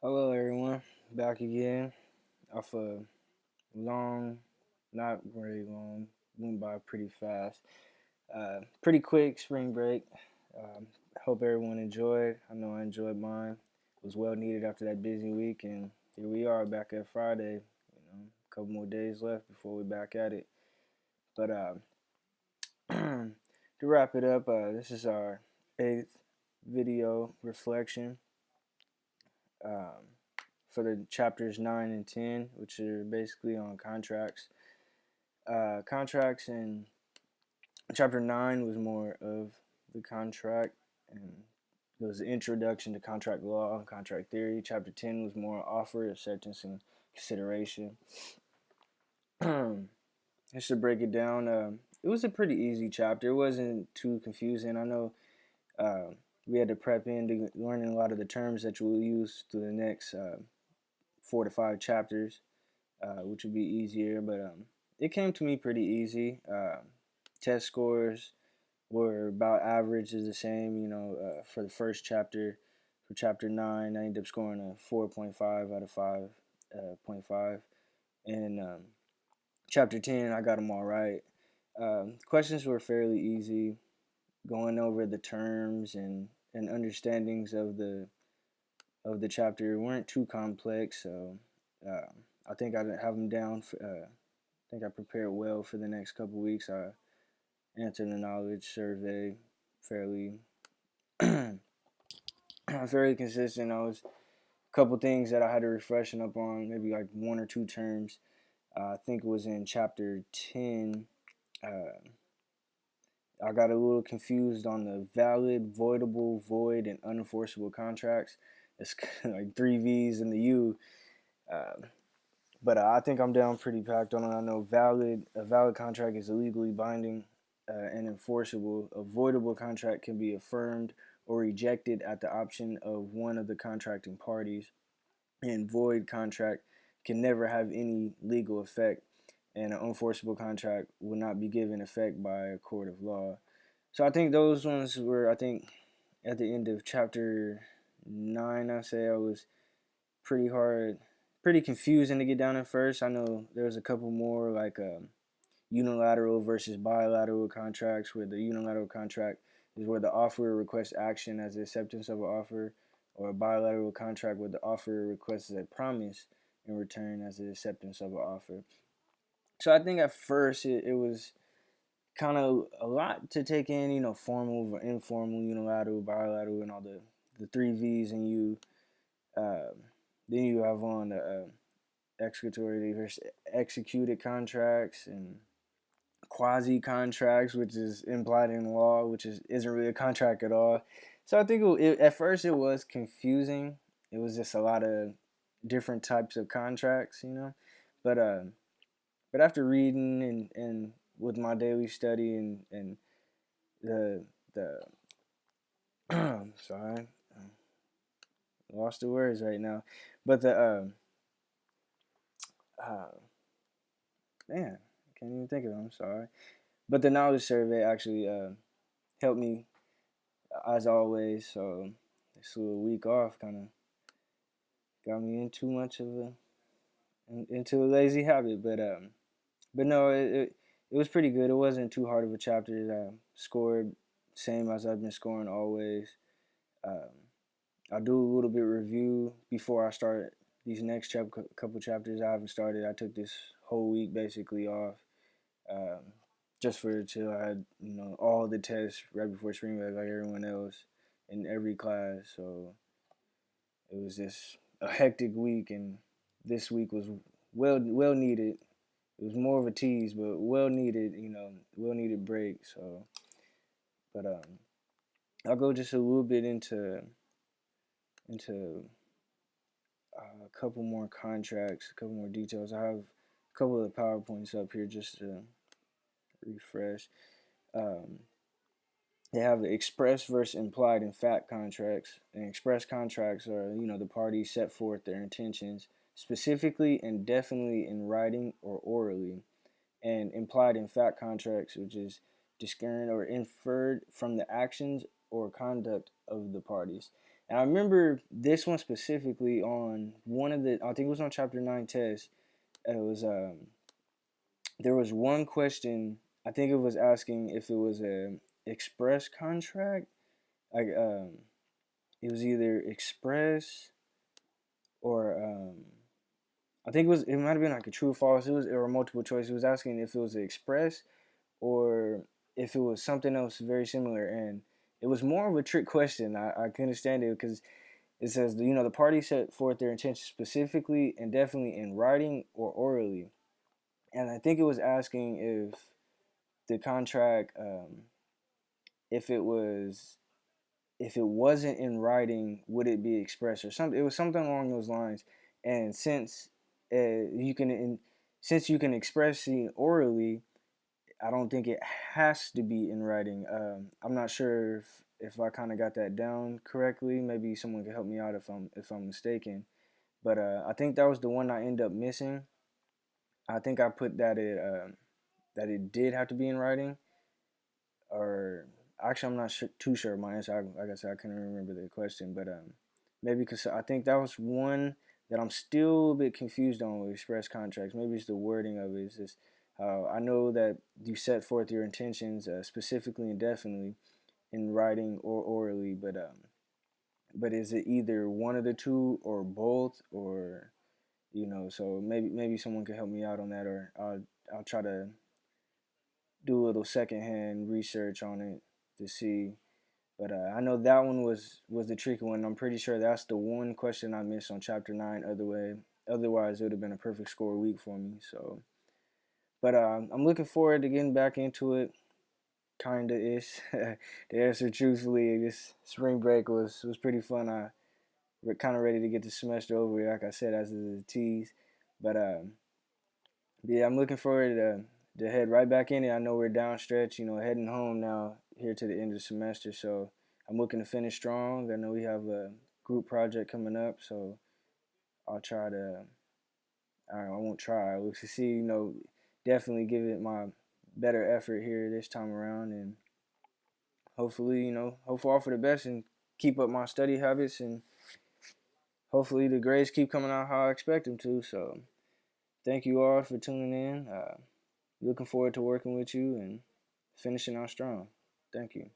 Hello, everyone. Back again off a long, not very long, went by pretty fast. Pretty quick spring break. Um, Hope everyone enjoyed. I know I enjoyed mine. It was well needed after that busy week, and here we are back at Friday. A couple more days left before we're back at it. But to wrap it up, this is our eighth video reflection. Um, for the chapters 9 and 10, which are basically on contracts. Contracts in chapter 9 was more of the contract, and it was the introduction to contract law and contract theory. Chapter 10 was more offer, acceptance, and consideration. Just to break it down, it was a pretty easy chapter. It wasn't too confusing. I know uh, we had to prep into learning a lot of the terms that you will use through the next 4 to 5 chapters, which would be easier. But it came to me pretty easy. Test scores were about average, is the same. For the first chapter, for chapter 9, I ended up scoring a 4.5 out of 5.5, and chapter 10, I got them all right. Questions were fairly easy, going over the terms and understandings of the chapter weren't too complex, so uh, I think I have them down. I think I prepared well for the next couple weeks. I answered the knowledge survey fairly, fairly consistent. I was a couple things that I had to refreshen up on, maybe like one or two terms. I think it was in chapter 10. Uh, I got a little confused on the valid, voidable, void, and unenforceable contracts. It's like three V's in the U. Uh, But I think I'm down pretty packed on it. I know a valid contract is legally binding and enforceable. A voidable contract can be affirmed or rejected at the option of one of the contracting parties. And void contract can never have any legal effect. And an unenforceable contract will not be given effect by a court of law. So I think those ones were, I think, at the end of chapter 9, I say I was pretty hard, pretty confusing to get down at first. I know there was a couple more like unilateral versus bilateral contracts, where the unilateral contract is where the offerer requests action as the acceptance of an offer, or a bilateral contract where the offerer requests a promise in return as the acceptance of an offer. So I think at first it was kind of a lot to take in, formal, informal, unilateral, bilateral, and all the three V's, and then you have on the executory versus executed contracts and quasi contracts, which is implied in law, which isn't really a contract at all. So I think at first it was confusing. It was just a lot of different types of contracts, but after reading and with my daily study and the sorry, lost the words right now, but the uh, man, I can't even think of it. I'm sorry. But the knowledge survey actually helped me as always. So this little week off kind of got me in too much of into a lazy habit. But no, it was pretty good. It wasn't too hard of a chapter. I scored same as I've been scoring always. Um, I'll do a little bit of review before I start these next couple chapters. I haven't started. I took this whole week basically off. Um, just for till I had all the tests right before spring break like everyone else in every class. So it was just a hectic week, and this week was well needed. It was more of a tease, but well needed. Well needed break. So, but I'll go just a little bit into a couple more contracts, a couple more details. I have a couple of the PowerPoints up here just to refresh. Um, They have the express versus implied and fact contracts. And express contracts are, the parties set forth their intentions specifically and definitely in writing or orally. And implied and fact contracts, which is discerned or inferred from the actions or conduct of the parties. And I remember this one specifically on one of the, I think it was on chapter 9 test. It was there was one question. I think it was asking if it was a express contract. Like it was either express or I think it might have been like a true or false. It was or a multiple choice. It was asking if it was an express or if it was something else very similar, and it was more of a trick question. I couldn't understand it because it says the party set forth their intentions specifically and definitely in writing or orally, and I think it was asking if the contract, if it was if it wasn't in writing, would it be expressed or something? It was something along those lines. And you can, since you can express it orally, I don't think it has to be in writing. I'm not sure if I kind of got that down correctly. Maybe someone could help me out if I'm mistaken. But I think that was the one I ended up missing. I think I put that it did have to be in writing, or actually I'm not too sure of my answer. Like I said, I couldn't remember the question, but maybe because I think that was one that I'm still a bit confused on with express contracts. Maybe it's the wording of it. It's just I know that you set forth your intentions specifically and definitely in writing or orally, but is it either one of the two or both, or so maybe someone could help me out on that, or I'll try to do a little secondhand research on it to see. But I know that one was the tricky one. I'm pretty sure that's the one question I missed on chapter 9. Otherwise, it would have been a perfect score week for me. So, but I'm looking forward to getting back into it. Kinda ish. The answer, truthfully, this spring break was pretty fun. We're kind of ready to get the semester over, like I said, as a tease. But yeah, I'm looking forward to head right back in it. I know we're down stretch, heading home now here to the end of the semester. So I'm looking to finish strong. I know we have a group project coming up, so I'll try to. I won't try. We'll see. Definitely give it my better effort here this time around, and hopefully, hopefully all for the best and keep up my study habits, and hopefully the grades keep coming out how I expect them to. So thank you all for tuning in. Looking forward to working with you and finishing out strong. Thank you.